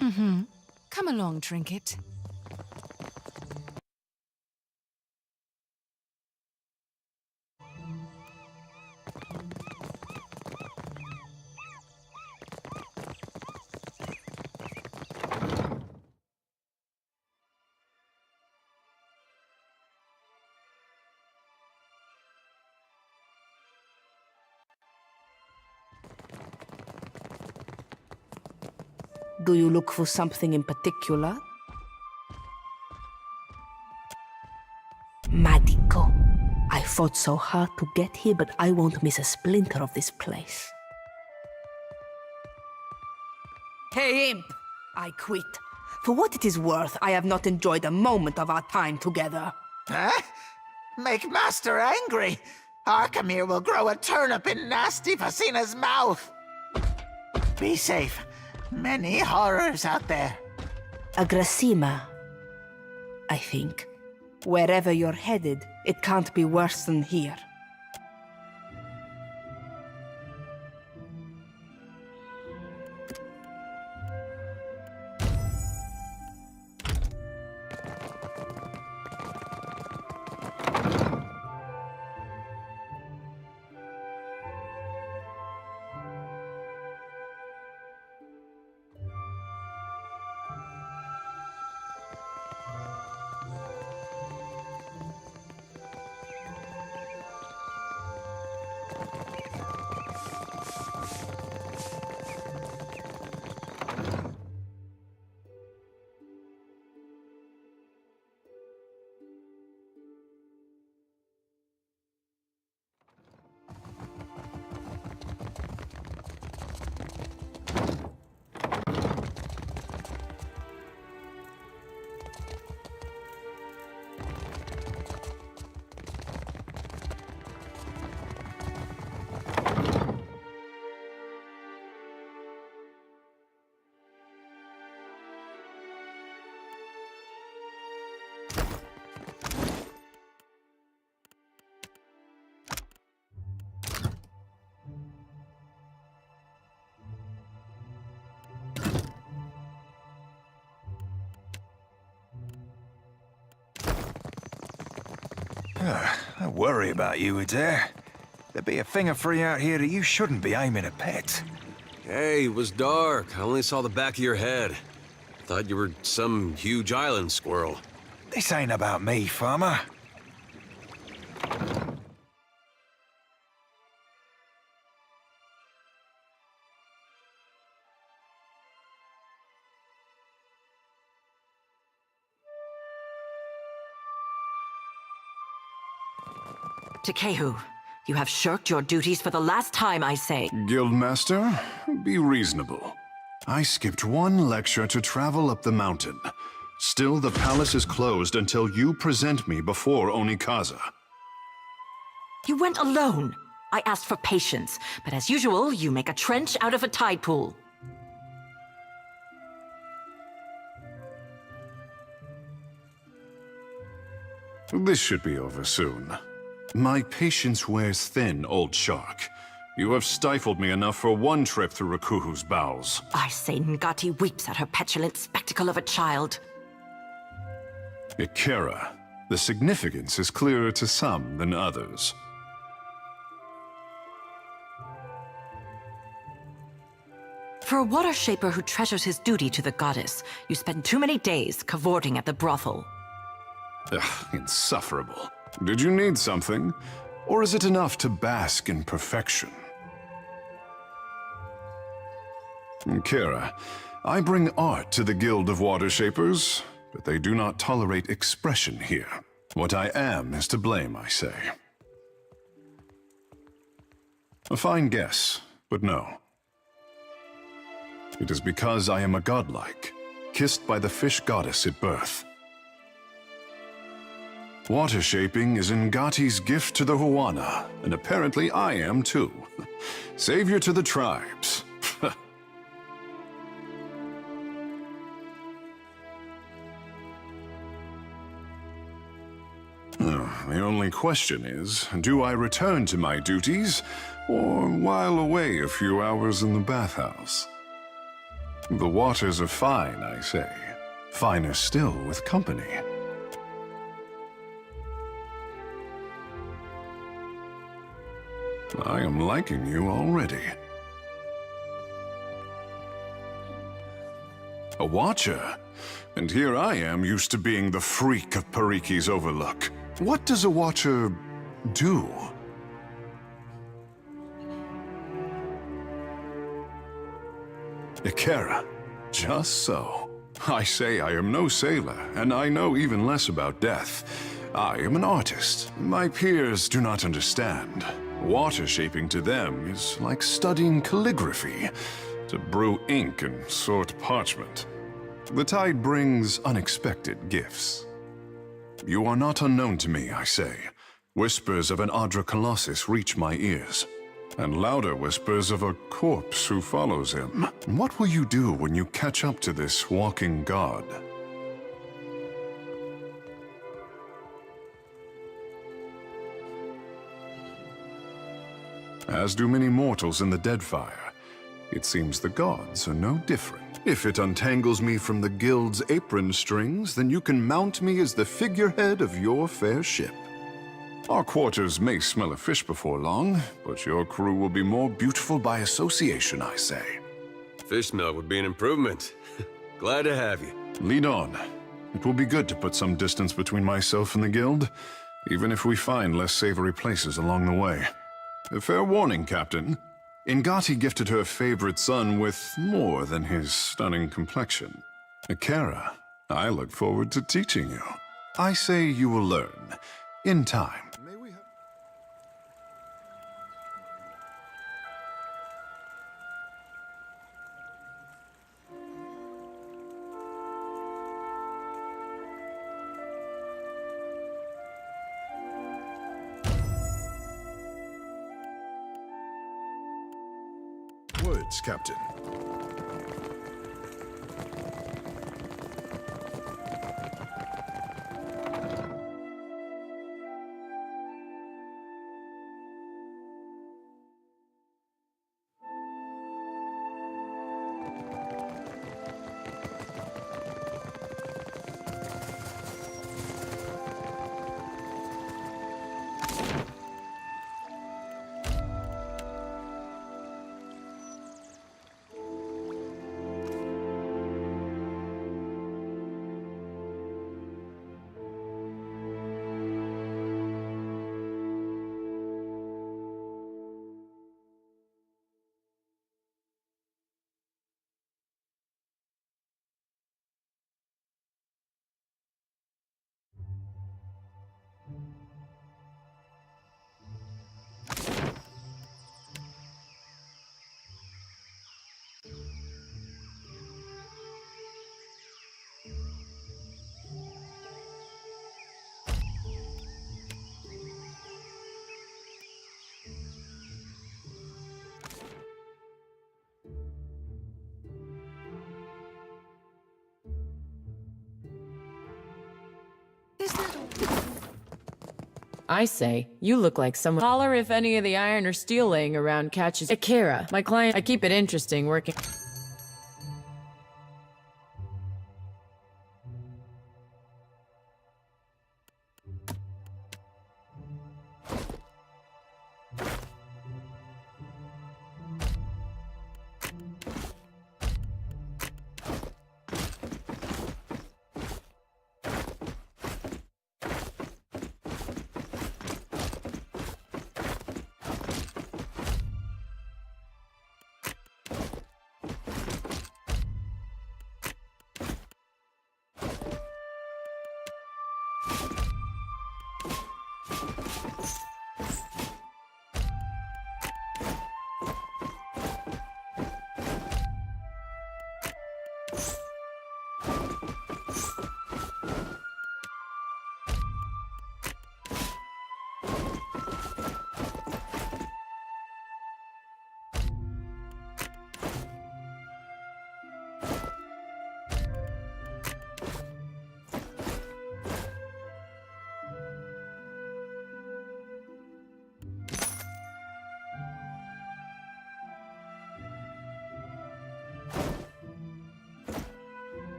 Come along, Trinket. Do you look for something in particular? Magico. I fought so hard to get here, but I won't miss a splinter of this place. Hey, Imp! I quit. For what it is worth, I have not enjoyed a moment of our time together. Huh? Make Master angry? Arkamir will grow a turnip in nasty Vasina's mouth. Be safe. Many horrors out there. Agrasima, I think. Wherever you're headed, it can't be worse than here. I worry about you, Adair. There'd be a finger for you out here that you shouldn't be aiming at pets. Hey, it was dark. I only saw the back of your head. Thought you were some huge island squirrel. This ain't about me, farmer. Tekehu, you have shirked your duties for the last time, I say. Guildmaster, be reasonable. I skipped one lecture to travel up the mountain. Still, the palace is closed until you present me before Onikaza. You went alone. I asked for patience, but as usual, you make a trench out of a tide pool. This should be over soon. My patience wears thin, old shark. You have stifled me enough for one trip through Rakuhu's bowels. I say Ngati weeps at her petulant spectacle of a child. Ikera, the significance is clearer to some than others. For a water shaper who treasures his duty to the goddess, you spend too many days cavorting at the brothel. Ugh, insufferable. Did you need something? Or is it enough to bask in perfection? Kira, I bring art to the Guild of Water Shapers, but they do not tolerate expression here. What I am is to blame, I say. A fine guess, but no. It is because I am a godlike, kissed by the fish goddess at birth. Water shaping is Ngati's gift to the Huana, and apparently I am too. Savior to the tribes. The only question is, do I return to my duties, or while away a few hours in the bathhouse? The waters are fine, I say. Finer still with company. I am liking you already. A watcher? And here I am used to being the freak of Pariki's Overlook. What does a watcher do? Ikera. Just so. I say I am no sailor, and I know even less about death. I am an artist. My peers do not understand. Water shaping to them is like studying calligraphy, to brew ink and sort parchment. The tide brings unexpected gifts. You are not unknown to me, I say. Whispers of an Adra Colossus reach my ears, and louder whispers of a corpse who follows him. What will you do when you catch up to this walking god? As do many mortals in the Deadfire. It seems the gods are no different. If it untangles me from the guild's apron strings, then you can mount me as the figurehead of your fair ship. Our quarters may smell of fish before long, but your crew will be more beautiful by association, I say. Fish smell would be an improvement. Glad to have you. Lead on. It will be good to put some distance between myself and the guild, even if we find less savory places along the way. A fair warning, Captain. Ingati gifted her favorite son with more than his stunning complexion. Ikera, I look forward to teaching you. I say you will learn, in time. May we have... Words, Captain. I say, you look like someone. Holler if any of the iron or steel laying around catches. Ikera, my client. I keep it interesting working.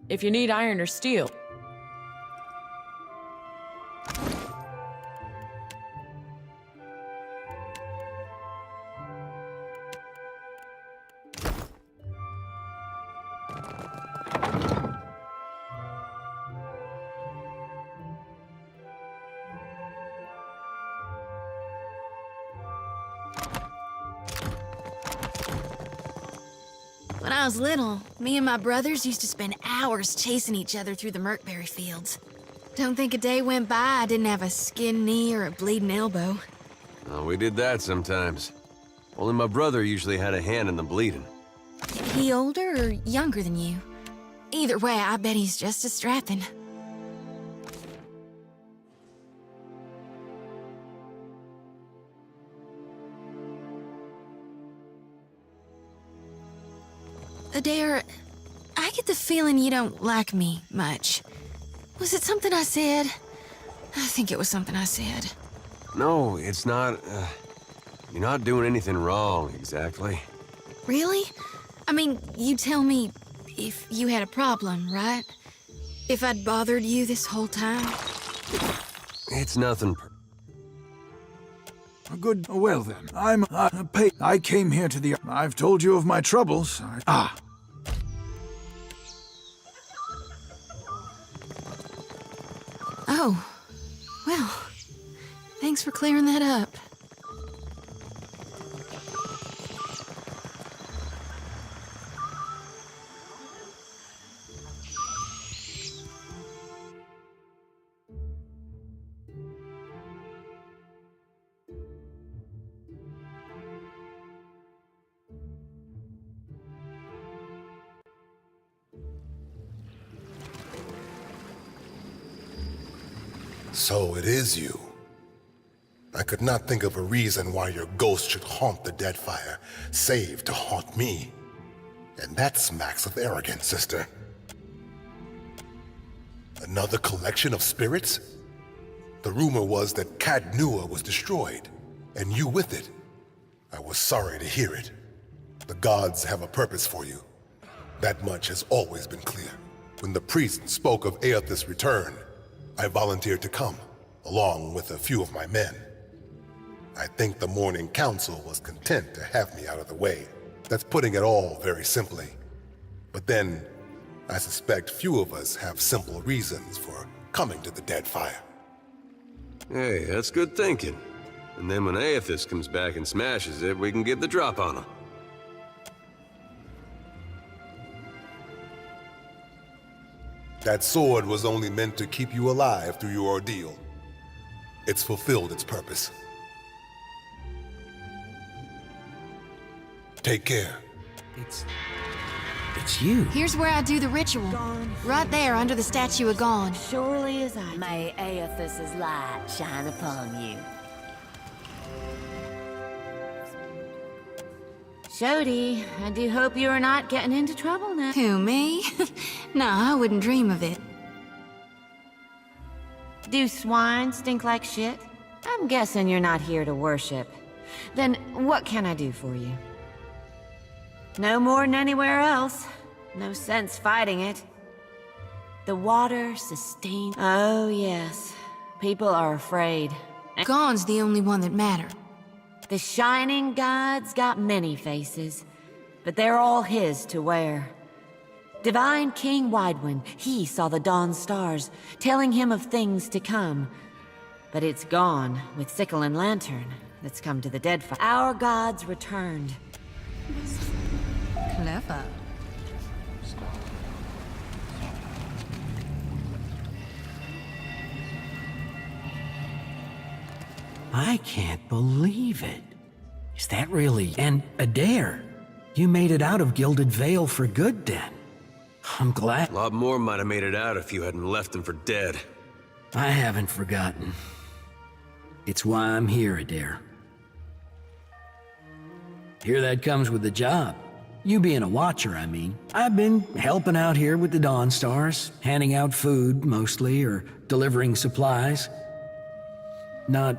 if you need iron or steel. When I was little, me and my brothers used to spend hours chasing each other through the Merkberry fields. Don't think a day went by I didn't have a skinned knee or a bleeding elbow. Oh, we did that sometimes. Only my brother usually had a hand in the bleeding. He older or younger than you? Either way, I bet he's just as strapping. Adair, I get the feeling you don't like me much. Was it something I said? I think it was something I said. No, it's not, you're not doing anything wrong, exactly. Really? I mean, you tell me if you had a problem, right? If I'd bothered you this whole time? It's nothing Good. Well then, I came here to the... I've told you of my troubles. Oh, well, thanks for clearing that up. So it is you. I could not think of a reason why your ghost should haunt the Deadfire, save to haunt me. And that smacks of arrogance, sister. Another collection of spirits? The rumor was that Cadnua was destroyed, and you with it. I was sorry to hear it. The gods have a purpose for you. That much has always been clear. When the priest spoke of Aethys' return, I volunteered to come, along with a few of my men. I think the Morning Council was content to have me out of the way. That's putting it all very simply. But then, I suspect few of us have simple reasons for coming to the Deadfire. Hey, that's good thinking. And then when Aethys comes back and smashes it, we can get the drop on him. That sword was only meant to keep you alive through your ordeal. It's fulfilled its purpose. Take care. It's you. Here's where I do the ritual. Right there, under the statue of GAUN. Surely as I may Aethys' light shine upon you. Shodi, I do hope you are not getting into trouble now. Who, me? No, I wouldn't dream of it. Do swine stink like shit? I'm guessing you're not here to worship. Then what can I do for you? No more than anywhere else. No sense fighting it. The water sustains... Oh, yes. People are afraid. GAUN's the only one that mattered. The shining god's got many faces, but they're all his to wear. Divine King Widewind, he saw the dawn stars, telling him of things to come. But it's gone with sickle and lantern that's come to the Deadfire. Our gods returned. Clever. I can't believe it. Is that really... And Adair, you made it out of Gilded Vale for good then. I'm glad. A lot more might have made it out if you hadn't left them for dead. I haven't forgotten. It's why I'm here, Adair. Here that comes with the job. You being a watcher, I mean. I've been helping out here with the Dawn Stars, handing out food, mostly, or delivering supplies. Not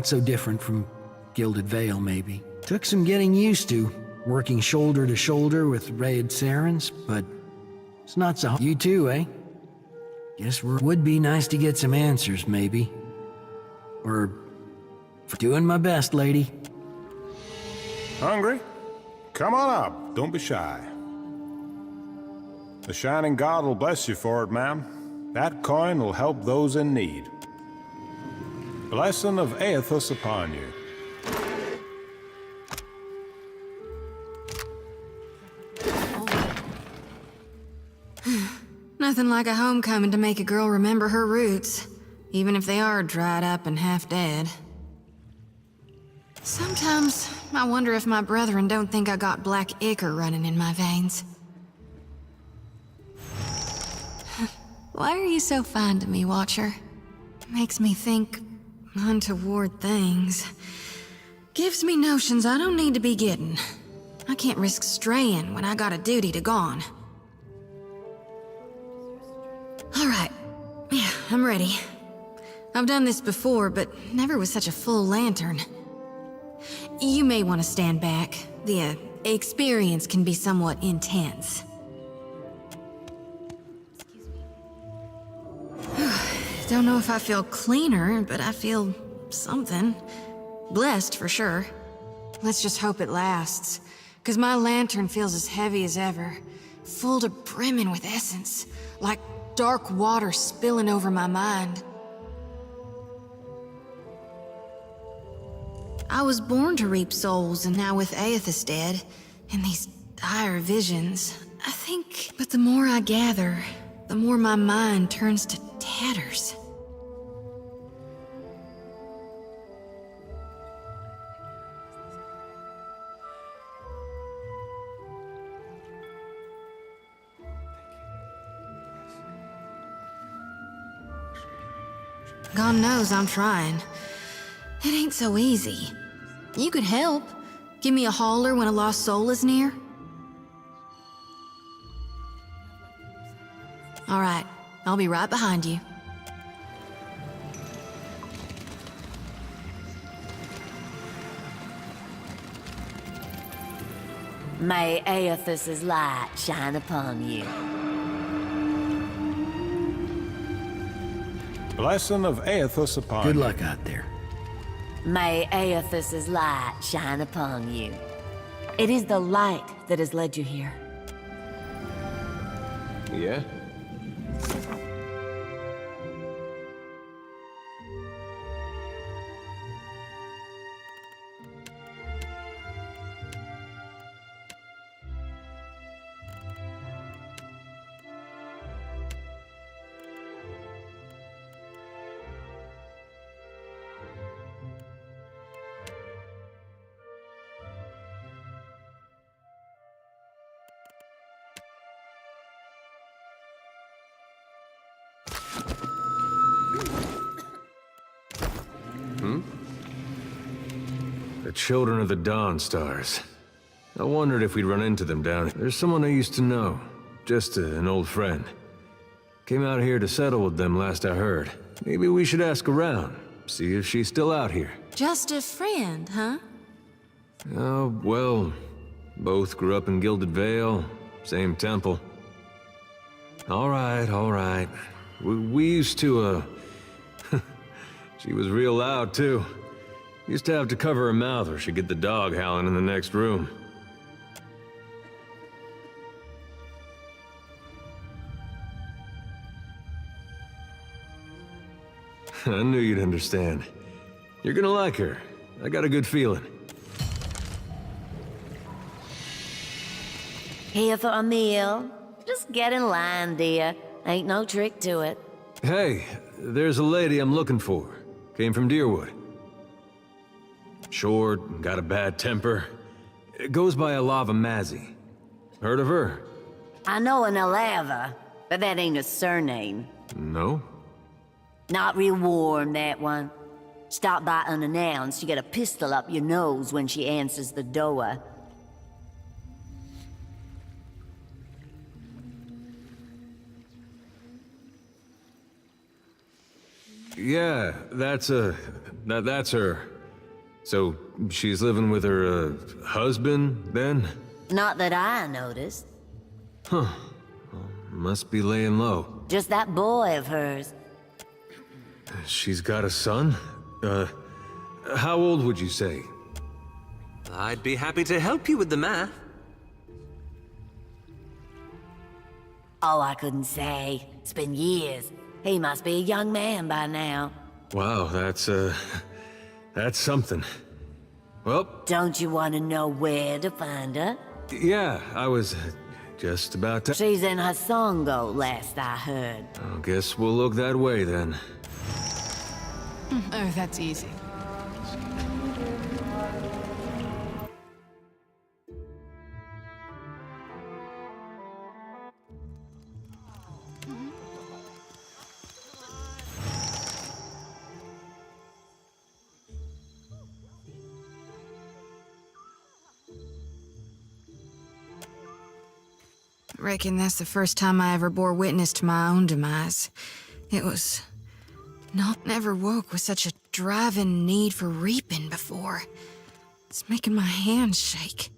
so different from Gilded Vale, maybe. Took some getting used to, working shoulder to shoulder with Raid Sarens, but It's not so... You too, eh? Guess would be nice to get some answers, maybe. Or... doing my best, lady. Hungry? Come on up. Don't be shy. The Shining God will bless you for it, ma'am. That coin will help those in need. Blessing of Aethys upon you. Nothing like a homecoming to make a girl remember her roots, even if they are dried up and half dead. Sometimes I wonder if my brethren don't think I got black ichor running in my veins. Why are you so fond of me, Watcher? Makes me think untoward things. Gives me notions I don't need to be getting. I can't risk straying when I got a duty to GAUN. Alright. Yeah, I'm ready. I've done this before, but never with such a full lantern. You may want to stand back. The experience can be somewhat intense. Don't know if I feel cleaner, but I feel something. Blessed for sure. Let's just hope it lasts. 'Cause my lantern feels as heavy as ever. Full to brimming with essence. Like dark water spilling over my mind. I was born to reap souls, and now with Aethys dead, and these dire visions, I think... But the more I gather, the more my mind turns to tatters. God knows I'm trying. It ain't so easy. You could help. Give me a holler when a lost soul is near. All right, I'll be right behind you. May Aethys' light shine upon you. Blessing of Aethys upon Good you. luck out there. May Aethys' light shine upon you. It is the light that has led you here. Yeah? The children of the Dawn Stars. I wondered if we'd run into them down here. There's someone I used to know. Just an old friend. Came out here to settle with them last I heard. Maybe we should ask around. See if she's still out here. Just a friend, huh? Oh, well, both grew up in Gilded Vale, same temple. All right. We used to, she was real loud, too. Used to have to cover her mouth or she'd get the dog howling in the next room. I knew you'd understand. You're gonna like her. I got a good feeling. Here for a meal? Just get in line, dear. Ain't no trick to it. Hey, there's a lady I'm looking for. Came from Deerwood. Short, got a bad temper. Goes by Alava Mazzy. Heard of her? I know an Alava, but that ain't a surname. No? Not real warm, that one. Stop by unannounced, you get a pistol up your nose when she answers the door. Yeah, that's her. So, she's living with her, husband, then? Not that I noticed. Huh. Must be laying low. Just that boy of hers. She's got a son? How old would you say? I'd be happy to help you with the math. Oh, I couldn't say. It's been years. He must be a young man by now. Wow, that's something. Well... Don't you want to know where to find her? Yeah, I was just about to... She's in Hasongo, last I heard. I guess we'll look that way, then. Oh, that's easy. Reckon that's the first time I ever bore witness to my own demise. It was... never woke with such a driving need for reaping before. It's making my hands shake.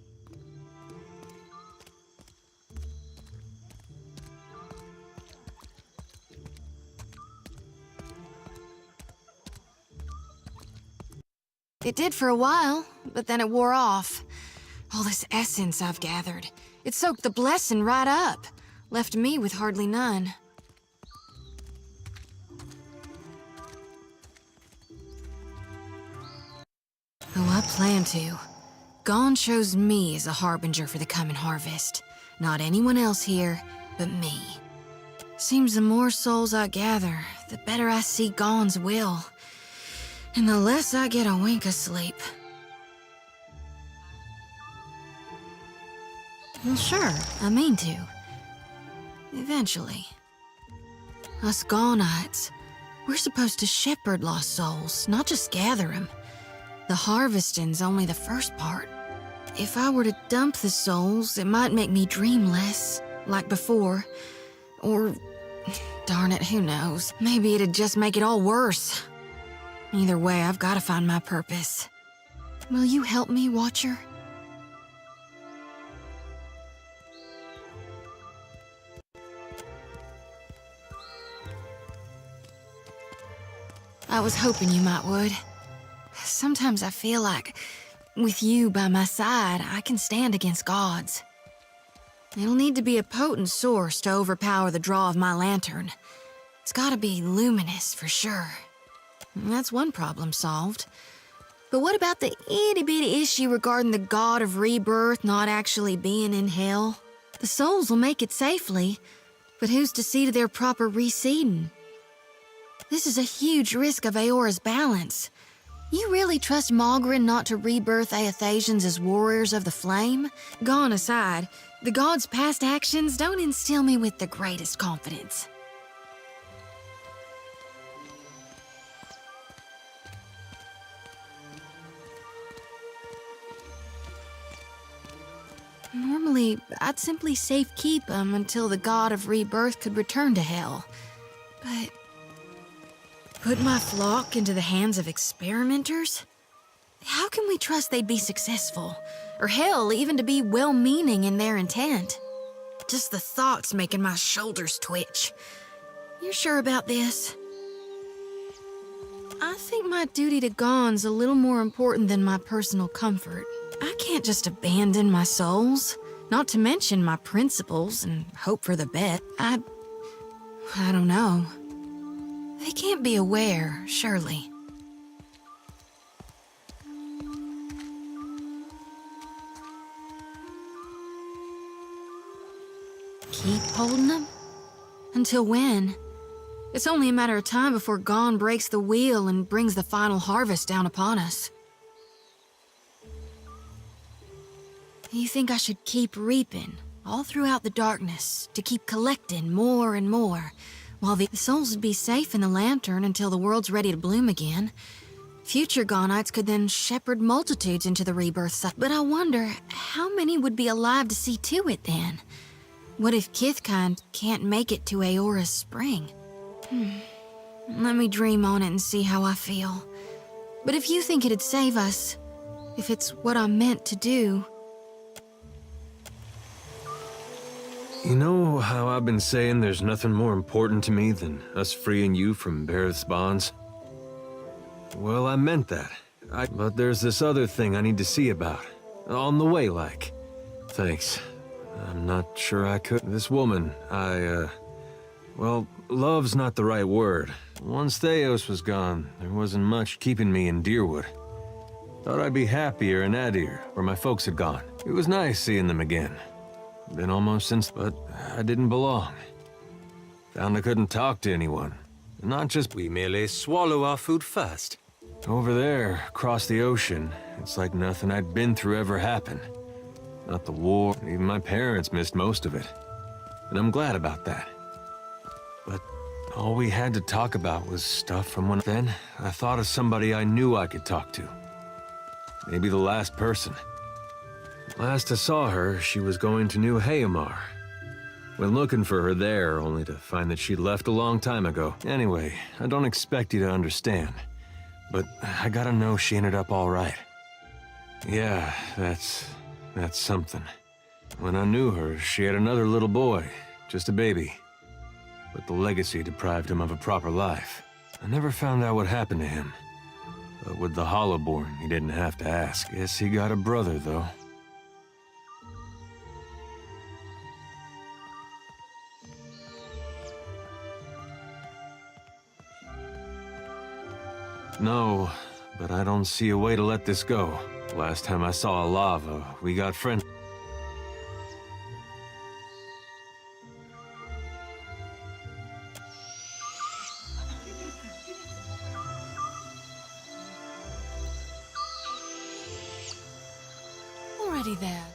It did for a while, but then it wore off. All this essence I've gathered. It soaked the blessing right up, left me with hardly none. Oh, I plan to. GAUN chose me as a harbinger for the coming harvest. Not anyone else here, but me. Seems the more souls I gather, the better I see GAUN's will. And the less I get a wink of sleep. Well, sure, I mean to. Eventually. Us GAUNites, we're supposed to shepherd lost souls, not just gather them. The harvesting's only the first part. If I were to dump the souls, it might make me dream less, like before. Or, darn it, who knows? Maybe it'd just make it all worse. Either way, I've got to find my purpose. Will you help me, Watcher? I was hoping you might would. Sometimes I feel like, with you by my side, I can stand against gods. It'll need to be a potent source to overpower the draw of my lantern. It's gotta be luminous, for sure. That's one problem solved. But what about the itty-bitty issue regarding the god of rebirth not actually being in hell? The souls will make it safely, but who's to see to their proper reseeding? This is a huge risk of Aora's balance. You really trust Malgrin not to rebirth Aethasians as warriors of the flame? GAUN aside, the god's past actions don't instill me with the greatest confidence. Normally, I'd simply safekeep them until the god of rebirth could return to hell. But... put my flock into the hands of experimenters? How can we trust they'd be successful? Or hell, even to be well-meaning in their intent? Just the thought's making my shoulders twitch. You sure about this? I think my duty to GAUN's a little more important than my personal comfort. I can't just abandon my souls, not to mention my principles, and hope for the best. I don't know. They can't be aware, surely. Keep holding them? Until when? It's only a matter of time before GAUN breaks the wheel and brings the final harvest down upon us. You think I should keep reaping, all throughout the darkness, to keep collecting more and more, while the souls would be safe in the lantern until the world's ready to bloom again? Future GAUNites could then shepherd multitudes into the rebirth cycle. But I wonder, how many would be alive to see to it then? What if Kithkind can't make it to Aora's spring? Let me dream on it and see how I feel. But if you think it'd save us, if it's what I'm meant to do... You know how I've been saying there's nothing more important to me than us freeing you from Bareth's bonds? Well, I meant that. But there's this other thing I need to see about. On the way, like. Thanks. I'm not sure I could. This woman, well, love's not the right word. Once Theos was gone, there wasn't much keeping me in Deerwood. Thought I'd be happier in Adir, where my folks had gone. It was nice seeing them again. Been almost since, but I didn't belong. Found I couldn't talk to anyone. Not just... We merely swallow our food first. Over there, across the ocean, it's like nothing I'd been through ever happened. Not the war, even my parents missed most of it. And I'm glad about that. But all we had to talk about was stuff from when... Then, I thought of somebody I knew I could talk to. Maybe the last person. Last I saw her, she was going to New Hayamar. Went looking for her there, only to find that she'd left a long time ago. Anyway, I don't expect you to understand. But I gotta know she ended up all right. Yeah, that's something. When I knew her, she had another little boy, just a baby. But the legacy deprived him of a proper life. I never found out what happened to him. But with the Hollowborn, he didn't have to ask. Guess he got a brother, though. No, but I don't see a way to let this go. Last time I saw a lava, we got friends. Already there.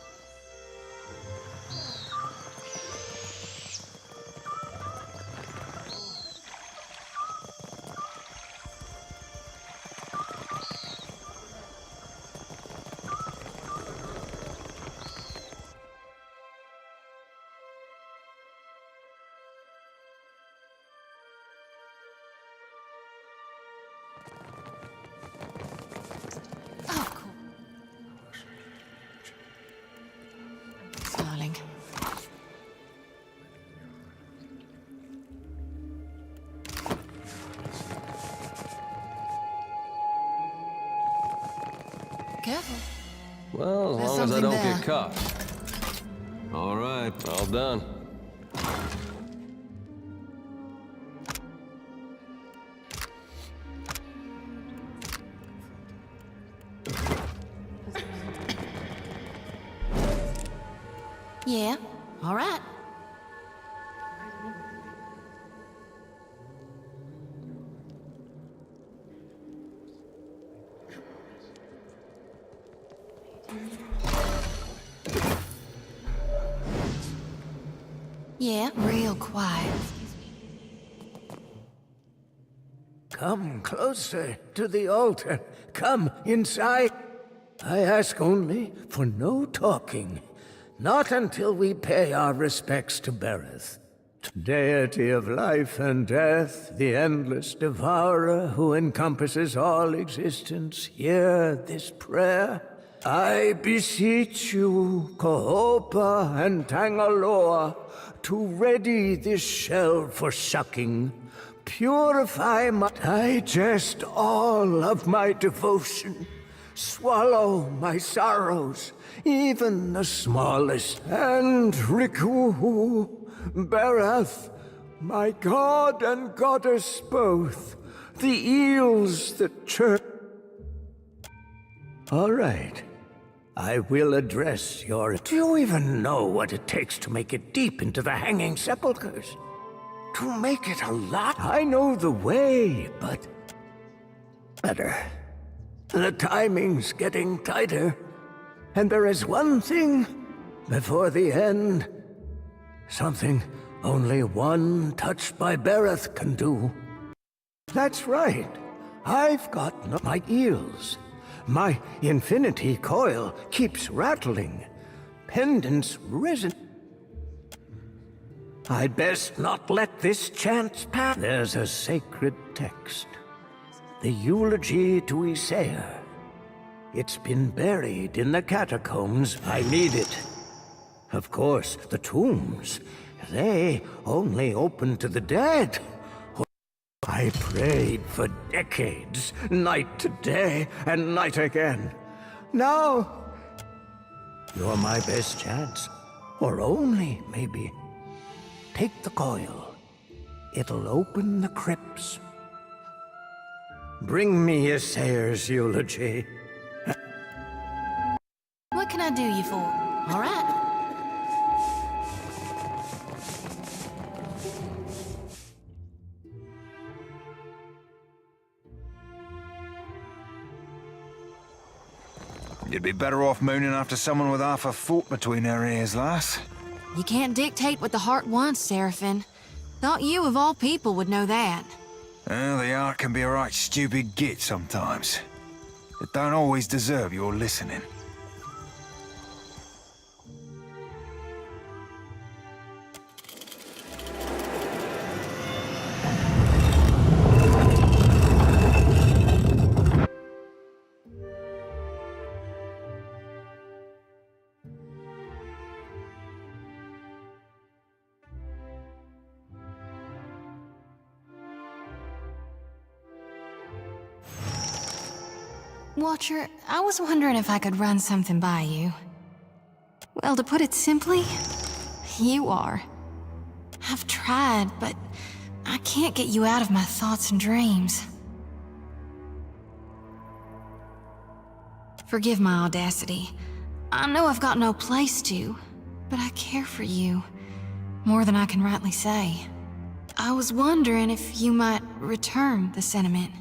Darling. Careful. Well, as There's long as I something don't there. get caught. All right, all done. Yeah, all right. Yeah, real quiet. Come closer to the altar. Come inside. I ask only for no talking. Not until we pay our respects to Bereth. Deity of life and death, the endless devourer who encompasses all existence, hear this prayer. I beseech you, Kohopa and Tangaloa, to ready this shell for sucking. Purify my... Digest all of my devotion. Swallow my sorrows, even the smallest. And Riku, Bereth, my god and goddess both, the eels that chirp. All right. I will address your... Do you even know what it takes to make it deep into the Hanging Sepulchres? To make it a lot? I know the way, but... better. The timing's getting tighter. And there is one thing before the end. Something only one touched by Bereth can do. That's right. I've got my eels. My infinity coil keeps rattling. Pendants risen. I'd best not let this chance pass. There's a sacred text. The Eulogy to Isaiah. It's been buried in the catacombs. I need it. Of course, the tombs. They only open to the dead. I prayed for decades, night to day and night again. Now, you're my best chance. Or only, maybe. Take the coil. It'll open the crypts. Bring me a sayer's eulogy. What can I do you for? All right. You'd be better off mooning after someone with half a foot between her ears, lass. You can't dictate what the heart wants, Seraphim. Thought you, of all people, would know that. Well, the art can be a right stupid git sometimes. It don't always deserve your listening. Watcher, I was wondering if I could run something by you. Well, to put it simply, you are. I've tried, but I can't get you out of my thoughts and dreams. Forgive my audacity. I know I've got no place to, but I care for you more than I can rightly say. I was wondering if you might return the sentiment.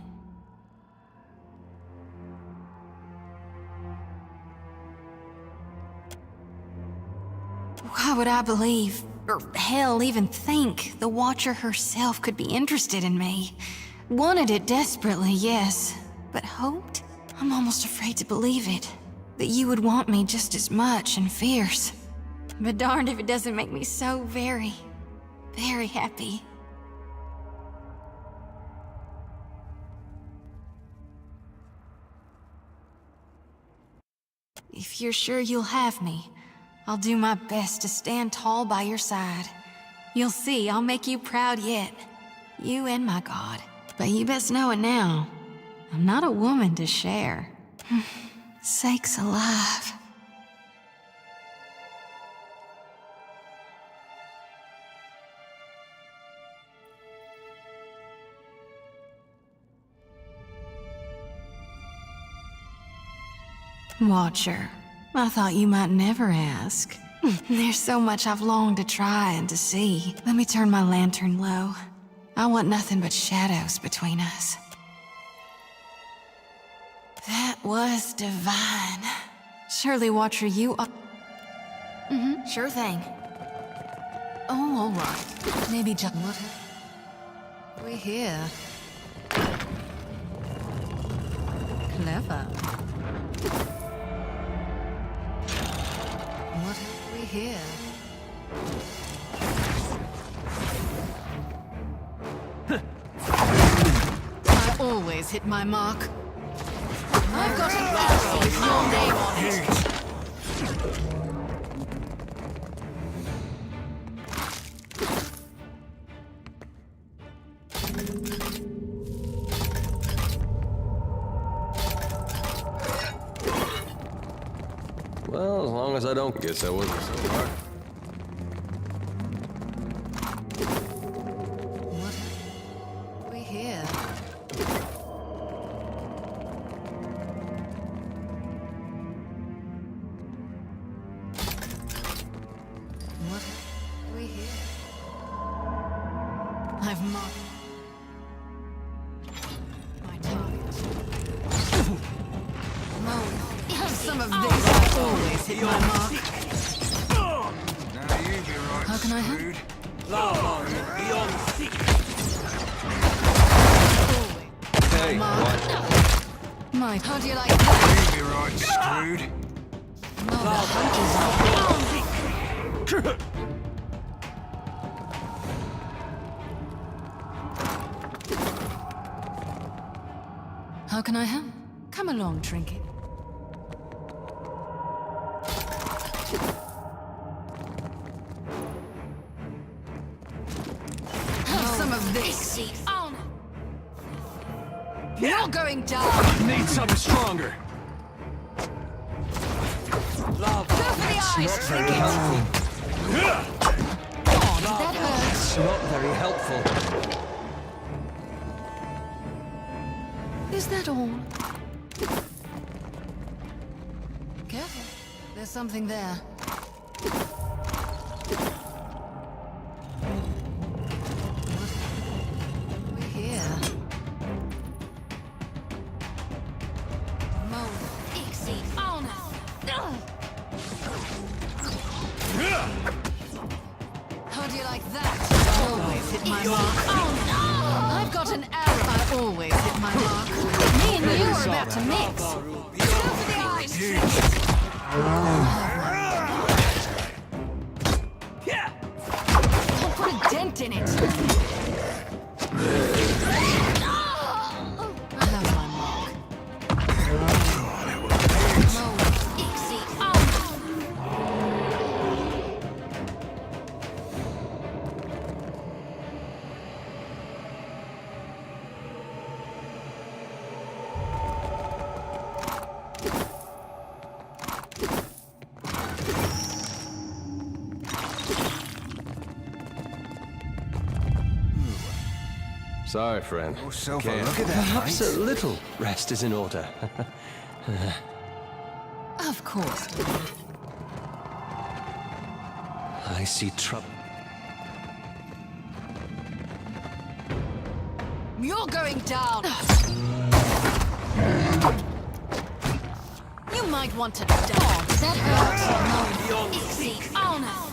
Why would I believe, or hell, even think, the Watcher herself could be interested in me? Wanted it desperately, yes, but hoped? I'm almost afraid to believe it. That you would want me just as much and fierce. But darned if it doesn't make me so very, very happy. If you're sure you'll have me, I'll do my best to stand tall by your side. You'll see, I'll make you proud yet. You and my God. But you best know it now. I'm not a woman to share. Sakes alive. Watcher, I thought you might never ask. There's so much I've longed to try and to see. Let me turn my lantern low. I want nothing but shadows between us. That was divine. Surely, Watcher, you are... sure thing. Oh, all right. Maybe just... What? We here. Clever. What have we here? I always hit my mark. I've got a barrel with your name on it. Well, as long as I don't guess that wasn't so hard. What? We here? What? We here? I've marked my target. Some of this I always hit my mark. Now you be right. How can I help? Hey, what? My, how do you like that? You be right, screwed. How can I help? Come along, Trinket. You're going down! Need something stronger. Go for the eyes! Very helpful. Oh, did that hurt? It's not very helpful. Is that all? Careful. There's something there. We're here. Mode. Ixie. On us. How do you like that? Always hit my mark. Oh no! I've got an arrow. I always hit my mark. Me and you are about to mix. Go for the eyes. Don't put a dent in it. I have my mark. Mode. Ixie. On. Sorry, friend. Oh, Silver, Can't. look at that, Perhaps mate. a little rest is in order. Of course. I see trouble. You're going down. You might want to die. That hurts. No. Easy. On us.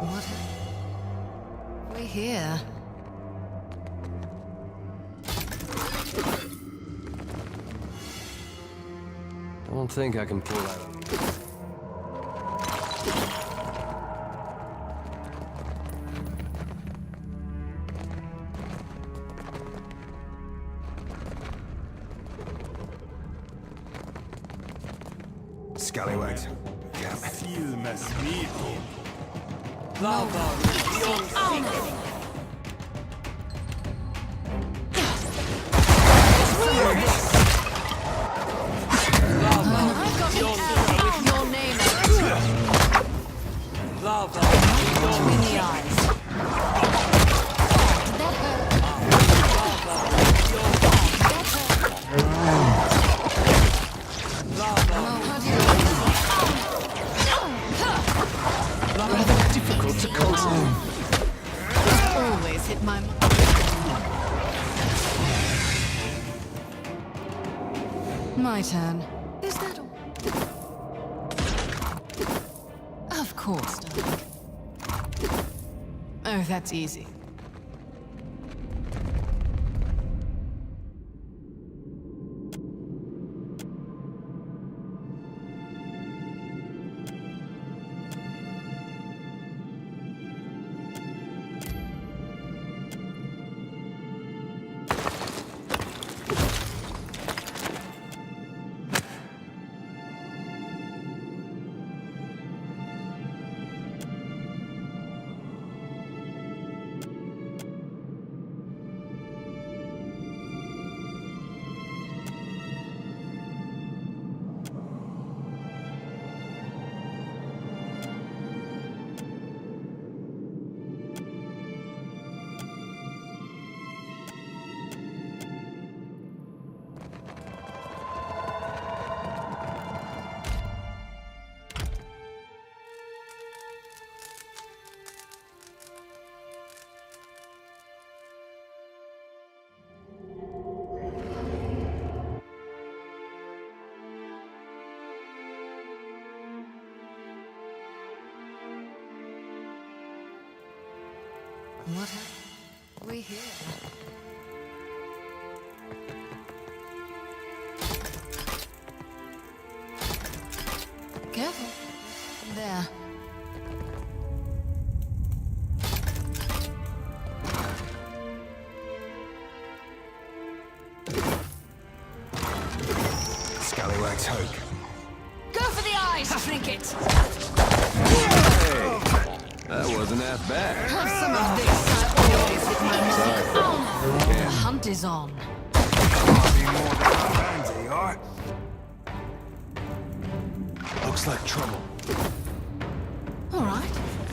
What? We're here. I don't think I can pull that off. Scallywags. Damn. I've got an arrow with your name in it. Between the eyes. Did that hurt? How do you like that? Rather difficult to concentrate. Always hit my mark. My turn. Is that all? Of course, darling. Oh, that's easy. What happened? We here. Careful. There. scallywags hope. Go for the eyes, trinket! Hey! That wasn't half bad. Have some of this. With my mark. The hunt is on. Looks like trouble. All right,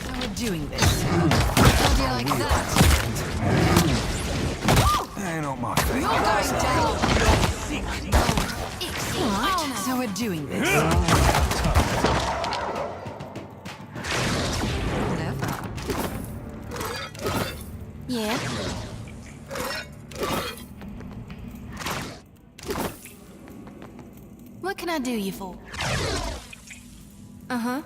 how we're doing this. How do you like that? Ain't on my feet. You're going down. All right, so we're doing this. Clever. Yeah. What can I do you for? Uh-huh.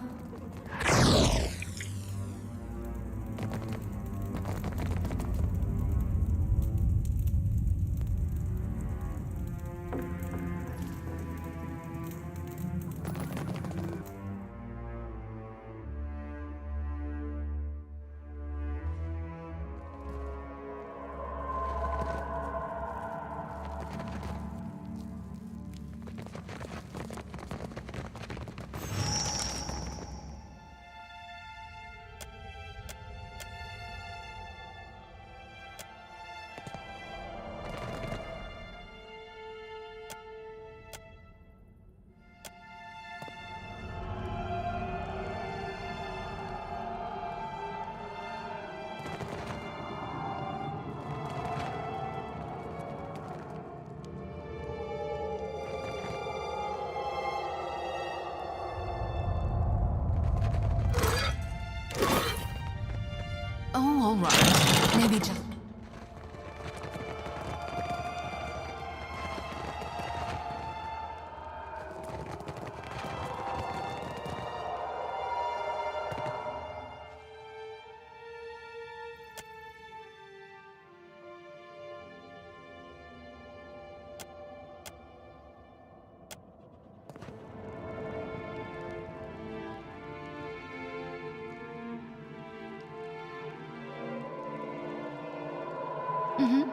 Oh, all right. Maybe just...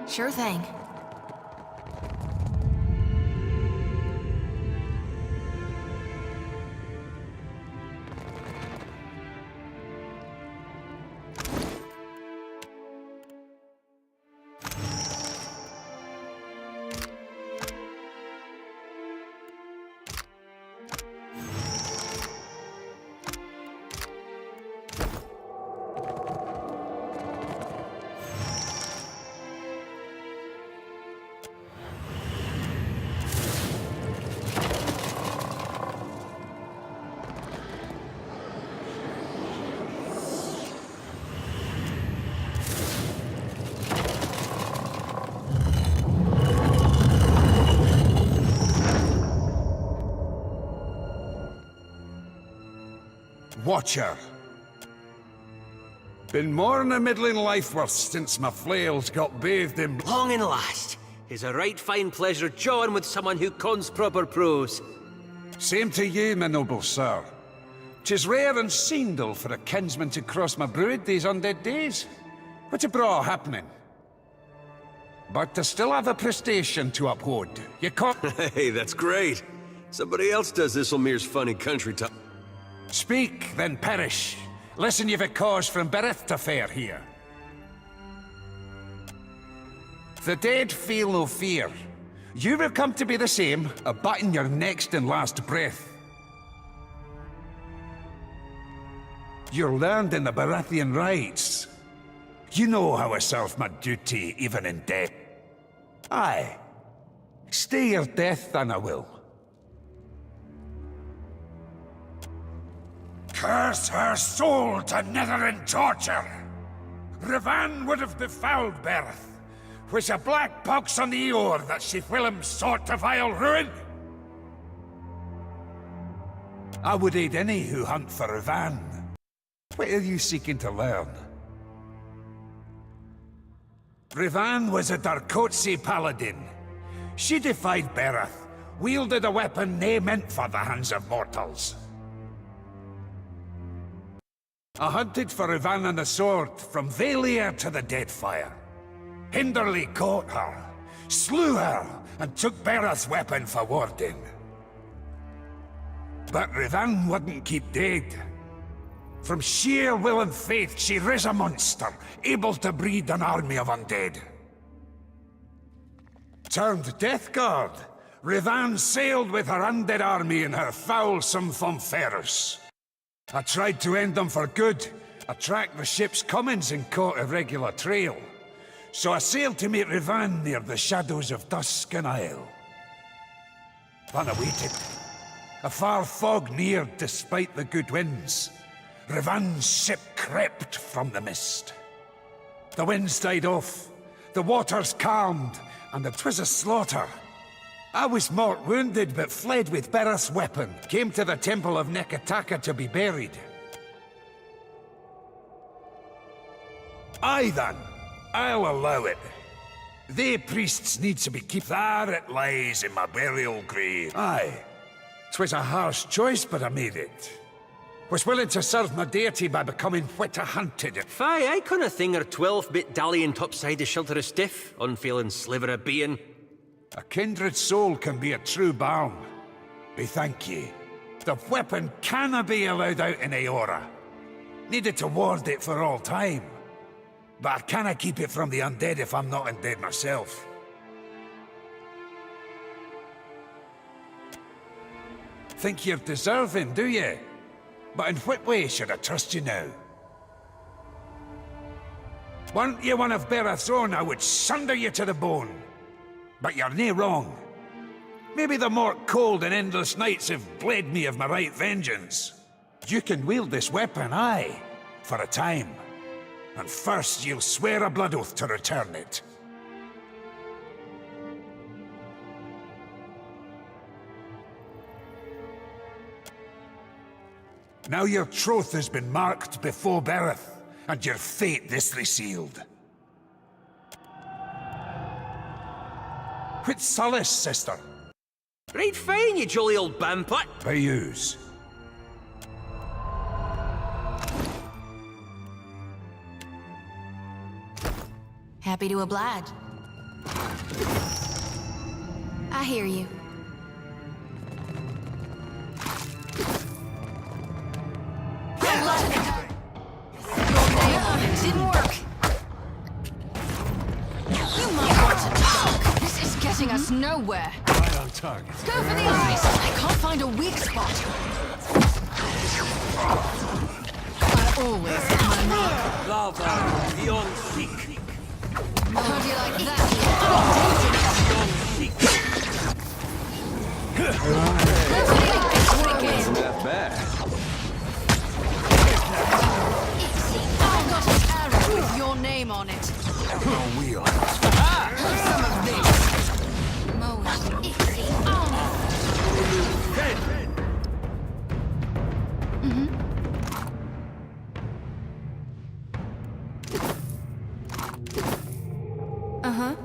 Sure thing. Watcher. Been more than a middling life worth since my flails got bathed in... Long and last. Is a right fine pleasure jawing with someone who cons proper prose. Same to you, my noble sir. 'Tis rare and seendal for a kinsman to cross my brood these undead days. What's a bra happening? But I still have a prestation to uphold. You can't... Hey, that's great. Somebody else does Isselmir's funny country talk. Speak, then perish. Listen, you've a cause from birth to fare here. The dead feel no fear. You will come to be the same, abutting your next and last breath. You're learned in the Baratheon rites. You know how I serve my duty even in death. Aye. Stay your death, then I will. Curse her soul to nether and torture! Revan would have befouled birth, which a black pox on the oar that she whilom sought to vile ruin. I would aid any who hunt for Revan. What are you seeking to learn? Revan was a Darkotsi paladin. She defied Bereth, wielded a weapon nae meant for the hands of mortals. I hunted for Revan and the sword from Valir to the Deadfire. Hinderly caught her, slew her, and took Bereth's weapon for warding. But Rivan wouldn't keep dead. From sheer will and faith, she riz a monster, able to breed an army of undead. Turned Death Guard, Rivan sailed with her undead army in her foulsome Fonferus. I tried to end them for good, attract the ship's comings and caught a regular trail. So I sailed to meet Rivan near the shadows of Tuscan Isle. Then I waited. A far fog neared despite the good winds. Rivan's ship crept from the mist. The winds died off, the waters calmed, and it was a slaughter. I was mort wounded, but fled with Bereth's weapon, came to the temple of Nekataka to be buried. Aye then, I'll allow it. They priests need to be kept. There it lies in my burial grave. Aye, 'twas a harsh choice, but I made it. Was willing to serve my deity by becoming what I hunted it. Fie, I con a thing or 12-bit dallying topside a shelter of stiff, unfailing sliver of being. A kindred soul can be a true balm. Be thank ye. The weapon canna be allowed out in Aora. Needed to ward it for all time. But I canna keep it from the undead if I'm not undead myself. Think you're deserving, do ye? But in what way should I trust you now? Weren't you one of Bereth's own, I would sunder you to the bone. But you're nae wrong. Maybe the more cold and endless nights have bled me of my right vengeance. You can wield this weapon, aye, for a time. And first you'll swear a blood oath to return it. Now your troth has been marked before Bereth, and your fate thisly sealed. Quit solace, sister. Right fine, you jolly old bampot. By yous. Happy to oblige. I hear you. Didn't work. You might want to duck. This is getting us nowhere. Right on target. Go for the eyes. I can't find a weak spot. I always hit my mark. Lava, beyond seek. How do you like that? Isn't that bad? I got an arrow with your name on it. No wheel. Have some of this. Moe, itsy, Uh-huh.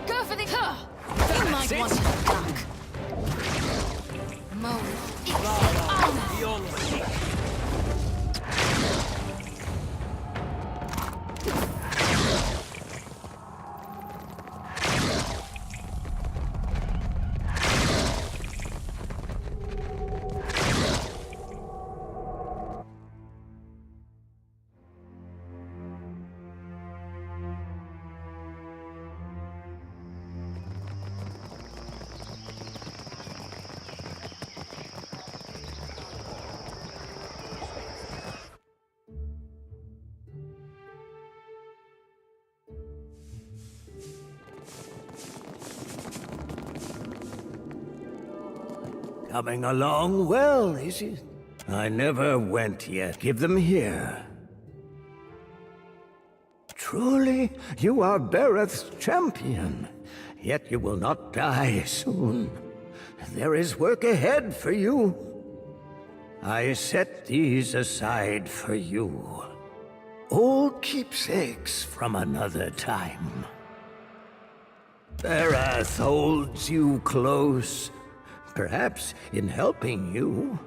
Go for the... You might want to duck. Moe, itsy, Beyond seek. Coming along well, is it? I never went yet. Give them here. Truly, you are Bereth's champion. Yet you will not die soon. There is work ahead for you. I set these aside for you. Old keepsakes from another time. Bereth holds you close. Perhaps in helping you.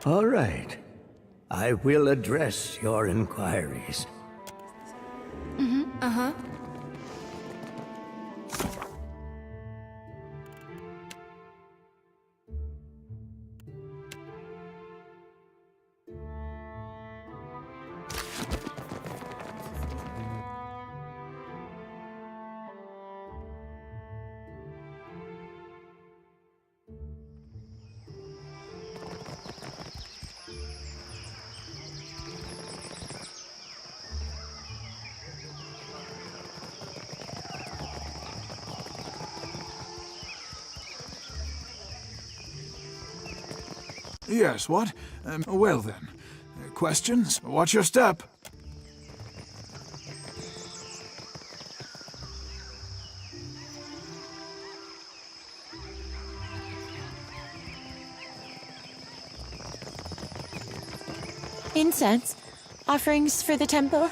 All right. I will address your inquiries. Uh-huh. Yes, what? Well then. Questions? Watch your step. Incense? Offerings for the temple?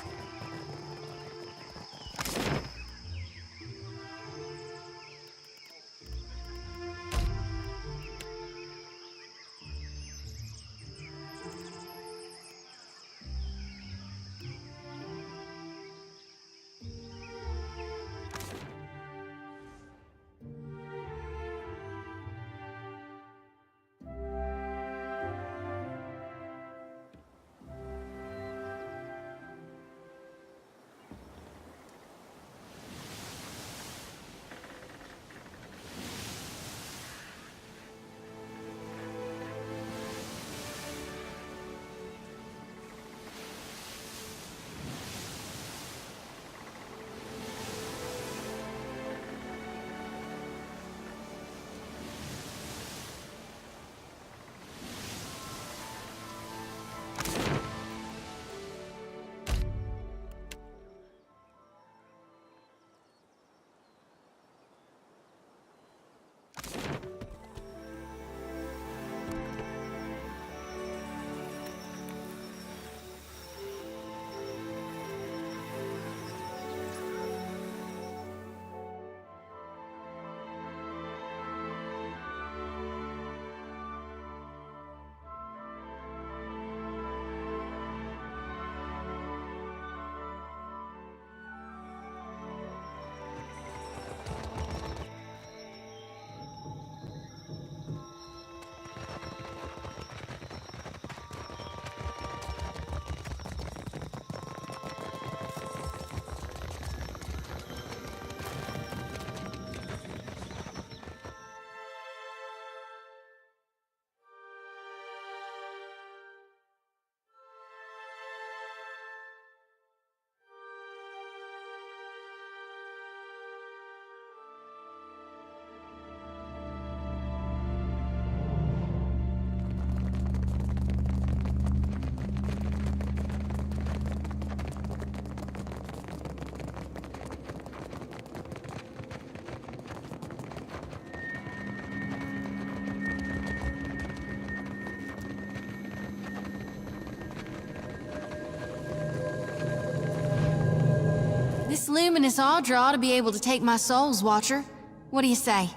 This luminous Audra ought to be able to take my souls, Watcher. What do you say?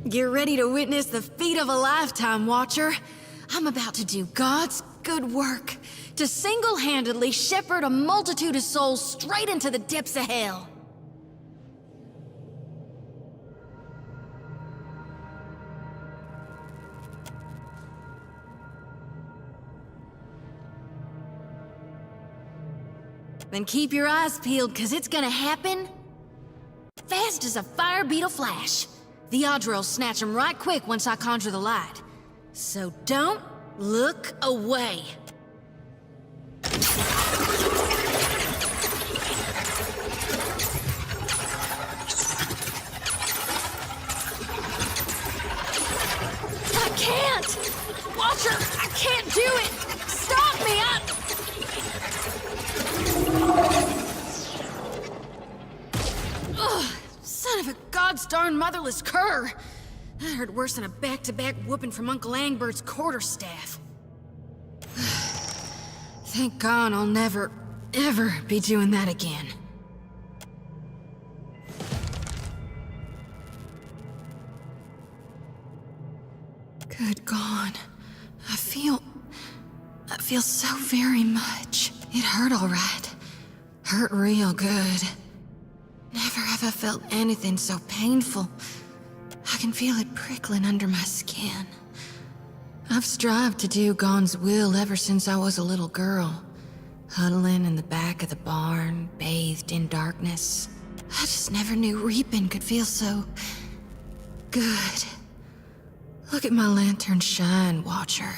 Get ready to witness the feat of a lifetime, Watcher. I'm about to do God's good work, to single-handedly shepherd a multitude of souls straight into the depths of hell. Then keep your eyes peeled, cause it's gonna happen fast as a fire beetle flash. The Audra'll snatch him right quick once I conjure the light. So don't look away. I can't! Watcher, I can't do it! Stop me! Ugh, son of a god's darn motherless cur! That hurt worse than a back-to-back whooping from Uncle Angbert's quarterstaff. Thank God I'll never, ever be doing that again. Good God. I feel so very much. It hurt all right. Hurt real good. Never have I felt anything so painful. I can feel it prickling under my skin. I've strived to do GAUN's will ever since I was a little girl. Huddling in the back of the barn, bathed in darkness. I just never knew reaping could feel so good. Look at my lantern shine, Watcher.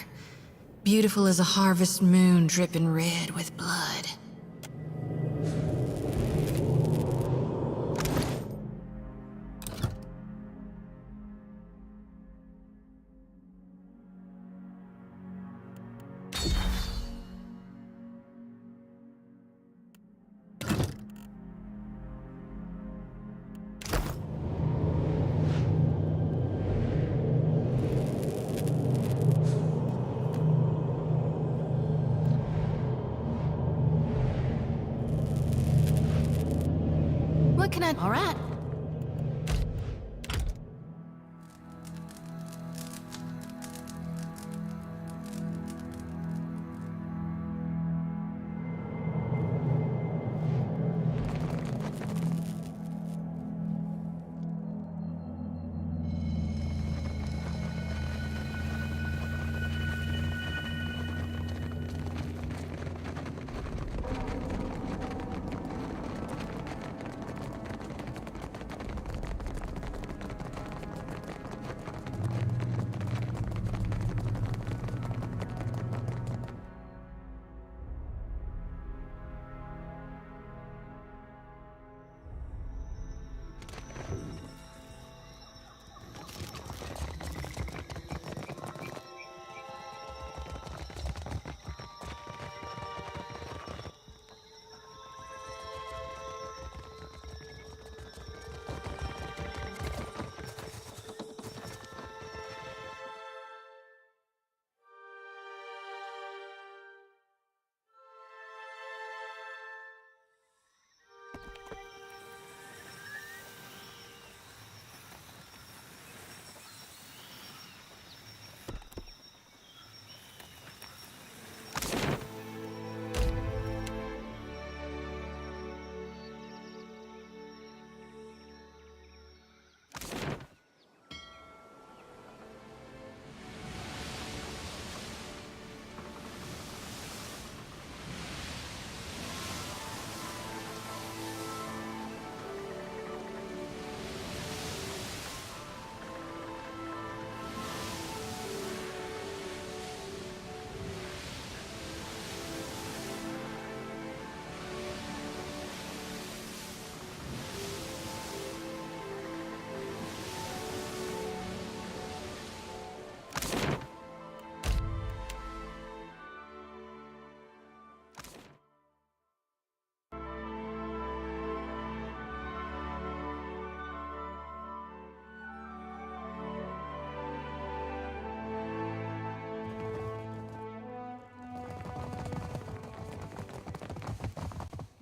Beautiful as a harvest moon dripping red with blood. can I... All right.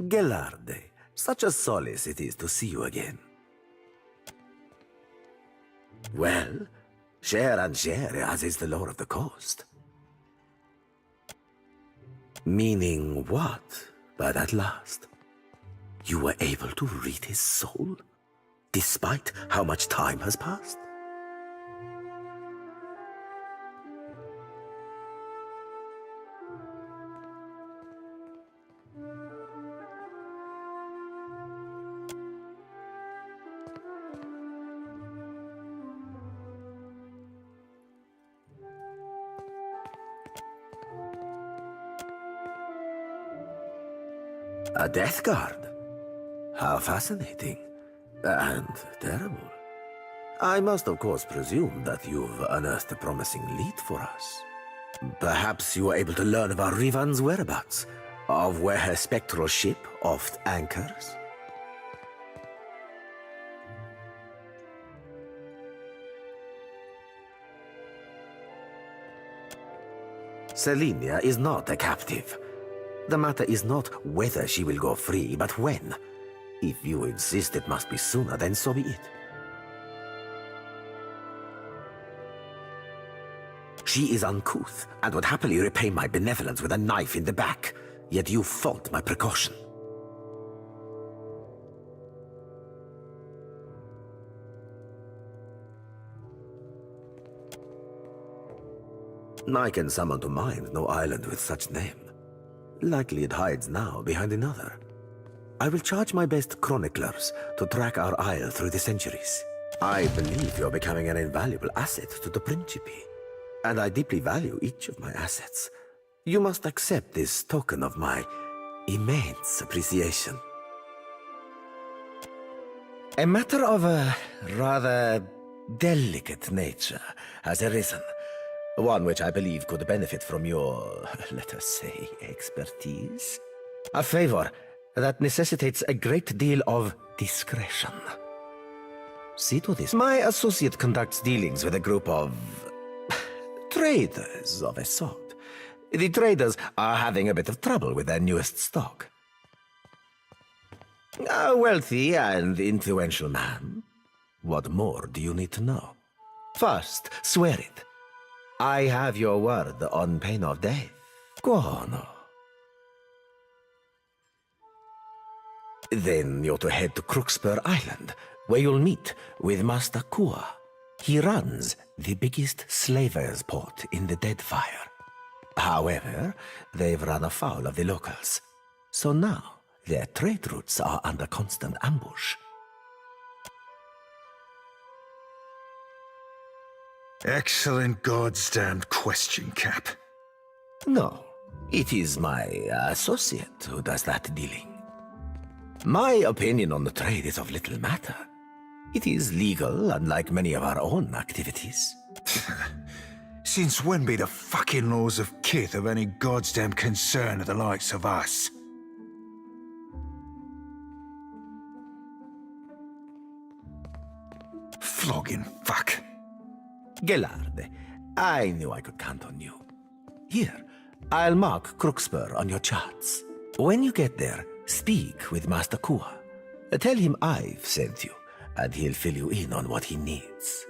Gelarde, such a solace it is to see you again. Well, share and share, as is the law of the coast. Meaning what, but at last? You were able to read his soul, despite how much time has passed? A death guard? How fascinating. And terrible. I must of course presume that you've unearthed a promising lead for us. Perhaps you were able to learn of our Rivan's whereabouts, of where her spectral ship oft anchors? Selenia is not a captive. The matter is not whether she will go free, but when. If you insist it must be sooner, then so be it. She is uncouth, and would happily repay my benevolence with a knife in the back, yet you fault my precaution. I can summon to mind no island with such name. Likely it hides now behind another. I will charge my best chroniclers to track our isle through the centuries. I believe you're becoming an invaluable asset to the Principe, and I deeply value each of my assets. You must accept this token of my immense appreciation. A matter of a rather delicate nature has arisen. One which I believe could benefit from your, let us say, expertise. A favor that necessitates a great deal of discretion. See to this. My associate conducts dealings with a group of traders of a sort. The traders are having a bit of trouble with their newest stock. A wealthy and influential man. What more do you need to know? First, swear it. I have your word on pain of death. Go on. Then you're to head to Crookspur Island, where you'll meet with Master Kua. He runs the biggest slavers' port in the Deadfire. However, they've run afoul of the locals. So now, their trade routes are under constant ambush. Excellent goddamned question, Cap. No, it is my associate who does that dealing. My opinion on the trade is of little matter. It is legal, unlike many of our own activities. Since when be the fucking laws of kith of any goddamn concern to the likes of us? Flogging fuck. Gellarde, I knew I could count on you. Here, I'll mark Crookspur on your charts. When you get there, speak with Master Kua. Tell him I've sent you, and he'll fill you in on what he needs.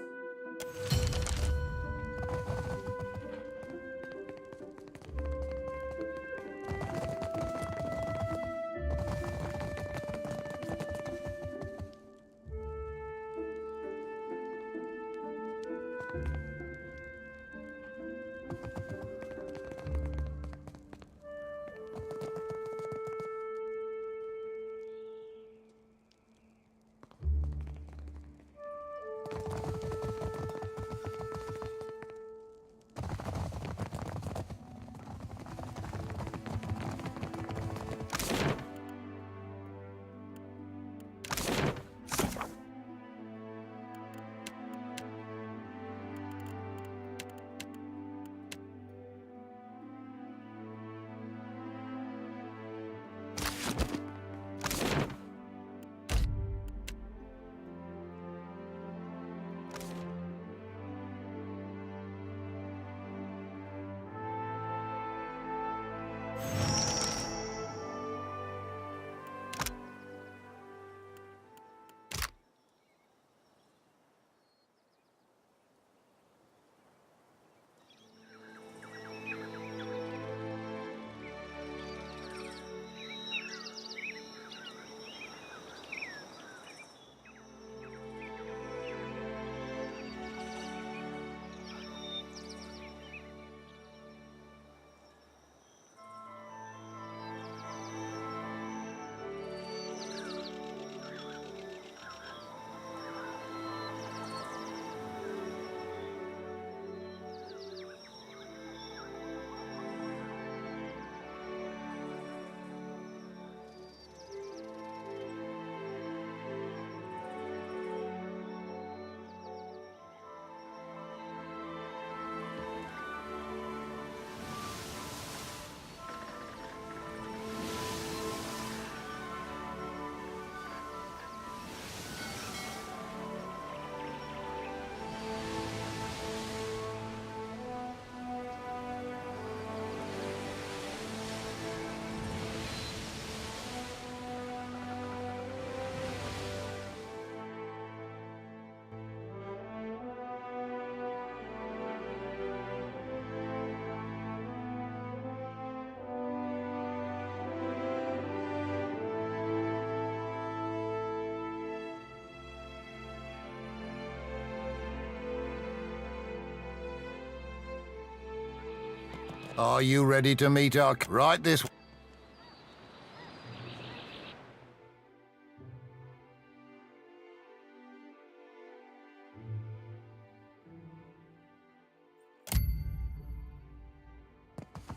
Are you ready to meet our... Right this...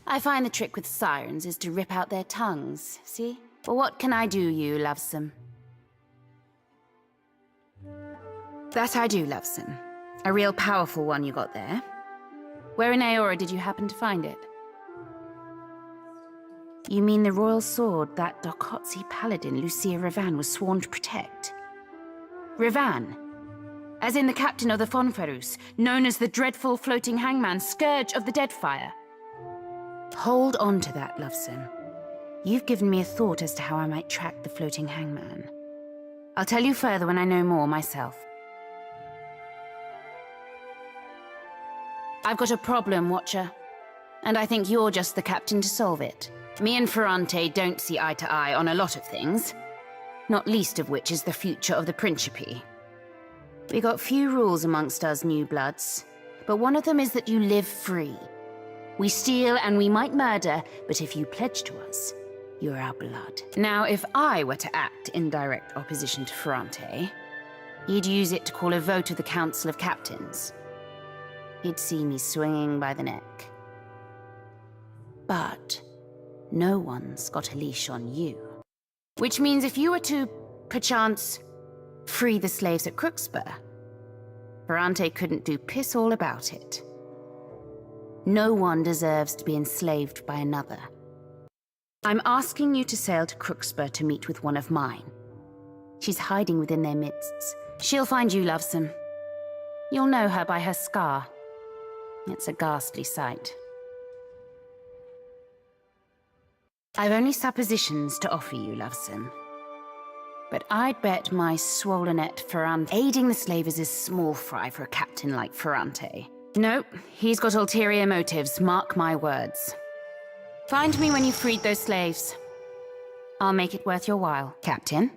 I find the trick with sirens is to rip out their tongues, see? But what can I do, you lovesome? That I do, lovesome. A real powerful one you got there. Where in Aora did you happen to find it? You mean the royal sword that Darkotzi paladin Lucia Ravan was sworn to protect? Ravan? As in the captain of the Fonferus, known as the dreadful floating hangman, scourge of the Deadfire. Hold on to that, lovesome. You've given me a thought as to how I might track the floating hangman. I'll tell you further when I know more myself. I've got a problem, Watcher, and I think you're just the captain to solve it. Me and Ferrante don't see eye to eye on a lot of things, not least of which is the future of the Principe. We got few rules amongst us new bloods, but one of them is that you live free. We steal and we might murder, but if you pledge to us, you're our blood. Now, if I were to act in direct opposition to Ferrante, he'd use it to call a vote of the Council of Captains. He'd see me swinging by the neck. But no one's got a leash on you. Which means if you were to, perchance, free the slaves at Crookspur, Ferrante couldn't do piss all about it. No one deserves to be enslaved by another. I'm asking you to sail to Crookspur to meet with one of mine. She's hiding within their midst. She'll find you lovesome. You'll know her by her scar. It's a ghastly sight. I've only suppositions to offer you, lovesome. But I'd bet my swollenette Ferrante aiding the slavers is small fry for a captain like Ferrante. No, he's got ulterior motives, mark my words. Find me when you've freed those slaves. I'll make it worth your while, Captain.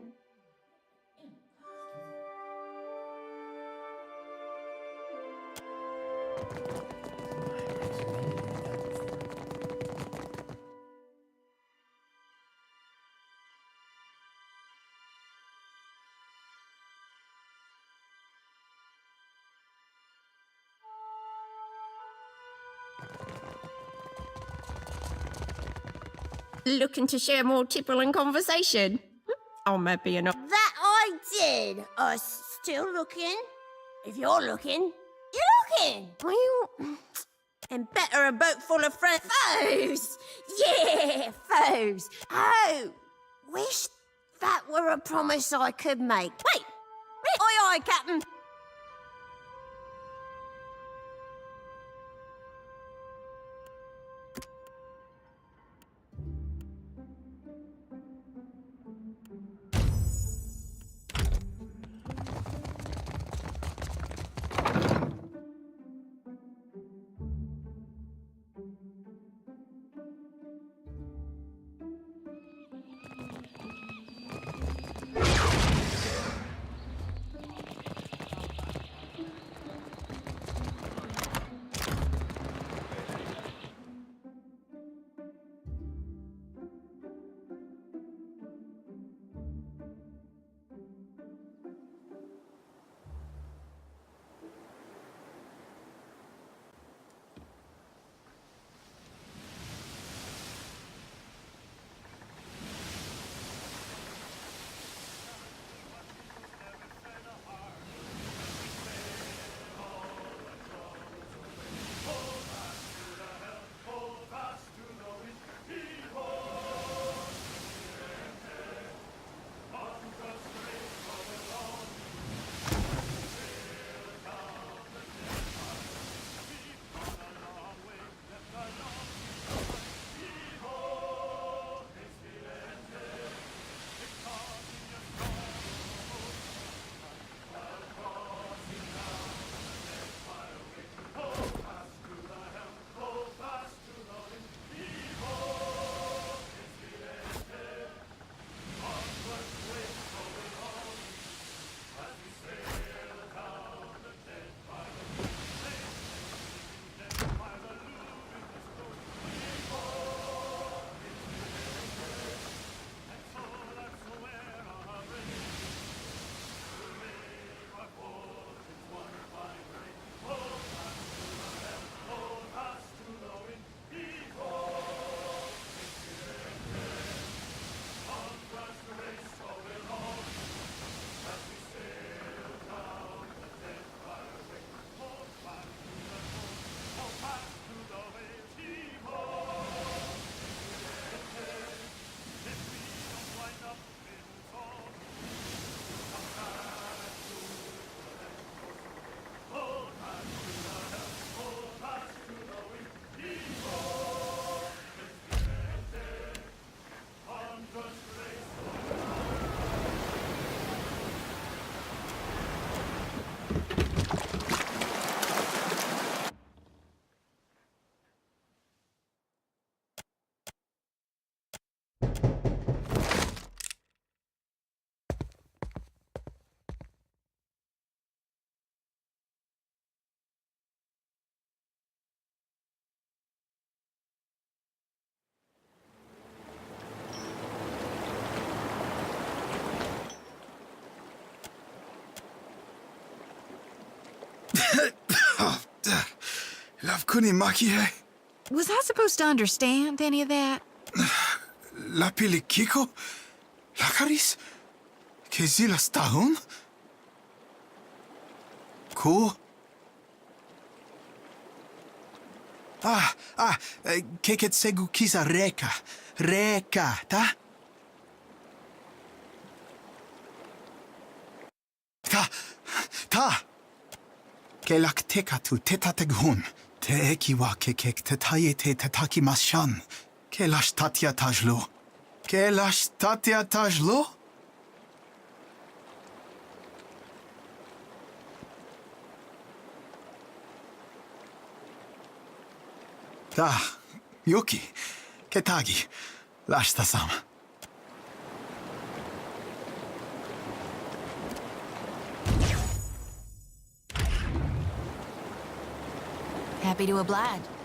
Looking to share more tipple and conversation? Oh, maybe you're not. That I did. Still looking. If you're looking, you're looking. Well, and better a boat full of friends. Foes! Yeah, foes. Oh, wish that were a promise I could make. Wait! Aye, aye, Captain. Kunimakie, Was I supposed to understand any of that? Lapili Kiko, Lakaris, Kezila Stahun? Cool. Keket segu kisa reka. Reka, ta? Ta! Ke lak teka tu tetateghun. Te ekiwa kekek te taye te tataki mashan. Ke lash tatya tajlo. Ke lash tatya tajlo? Ta, Yuki, Ketagi, Lashta-sama. Happy to oblige.